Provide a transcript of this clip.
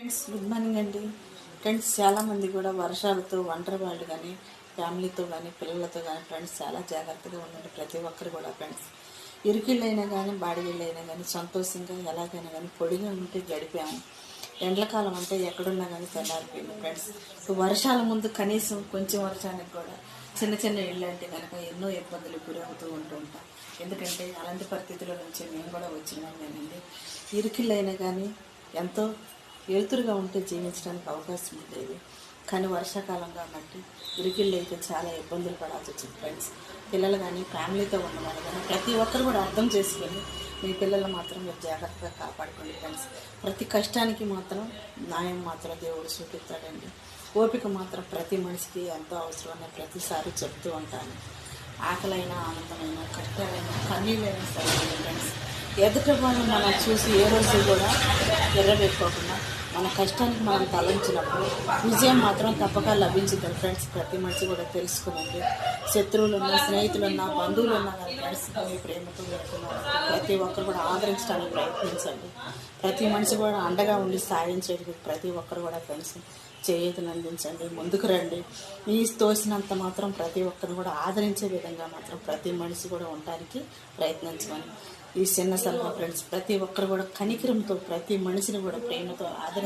Friends, good morning అండి. Friends, చాలామంది కూడా వర్షాలతో ఒంటరి వాళ్ళు కానీ ఫ్యామిలీతో కానీ పిల్లలతో కానీ ఫ్రెండ్స్ చాలా జాగ్రత్తగా ఉండండి. ప్రతి ఒక్కరు కూడా ఫ్రెండ్స్ ఇరుకిళ్ళైనా కానీ బాడిగిళ్ళైనా కానీ సంతోషంగా ఎలాగైనా కానీ పొడిగా ఉంటే గడిపాము. ఎండ్లకాలం అంటే ఎక్కడున్నా కానీ తెల్లారిపోయింది ఫ్రెండ్స్. వర్షాల ముందు కనీసం కొంచెం వర్షానికి కూడా చిన్న చిన్న ఇళ్ళు అంటే కనుక ఎన్నో ఇబ్బందులు గురవుతూ ఉంటుంటాం. ఎందుకంటే అలాంటి పరిస్థితుల నుంచి మేము కూడా వచ్చినాం కానండి. ఇరుకిళ్ళైనా కానీ ఎంతో వెలుతురుగా ఉంటే జీవించడానికి అవకాశం ఉండేది. కానీ వర్షాకాలం కాబట్టి ఇరుకిళ్ళు అయితే చాలా ఇబ్బందులు పడాల్సి వచ్చింది ఫ్రెండ్స్. పిల్లలు కానీ ఫ్యామిలీతో ఉన్నవాళ్ళు కానీ ప్రతి ఒక్కరు కూడా అర్థం చేసుకొని మీ పిల్లలు మాత్రం మీరు జాగ్రత్తగా కాపాడుకోండి ఫ్రెండ్స్. ప్రతి కష్టానికి మాత్రం న్యాయం మాత్రం దేవుడు చూపిస్తాడండి. ఓపిక మాత్రం ప్రతి మనిషికి ఎంతో అవసరమని ప్రతిసారి చెప్తూ ఉంటాను. ఆకలైనా ఆనందమైన కష్టాలైనా కన్నీళ్ళైనా సరే ఫ్రెండ్స్, ఎదుటి వాళ్ళని మనం చూసి ఏ రోజు కూడా ఎర్రబెట్టుకోకుండా మన కష్టానికి మనం తలంచినప్పుడు విజయం మాత్రం తప్పక లభించుతుంది ఫ్రెండ్స్. ప్రతి మనిషి కూడా తెలుసుకునండి. శత్రువులున్నా స్నేహితులున్నా బంధువులున్నా కానీ ఫ్రెండ్స్ మీ ప్రేమతో వెళ్తున్నారు. ప్రతి ఒక్కరు కూడా ఆదరించడానికి ప్రయత్నించండి. ప్రతి మనిషి కూడా అండగా ఉండి సాయం చేయడానికి ప్రతి ఒక్కరు కూడా ఫ్రెండ్స్ చేయూతను అందించండి. ముందుకు రండి. మీ తోసినంత మాత్రం ప్రతి ఒక్కరు కూడా ఆదరించే విధంగా మాత్రం ప్రతి మనిషి కూడా ఉండడానికి ప్రయత్నించమని ఈ చిన్న సలహా ఫ్రెండ్స్. ప్రతి ఒక్కరు కూడా కనికరంతో ప్రతి మనిషిని కూడా ప్రేమతో ఆదరించాలి.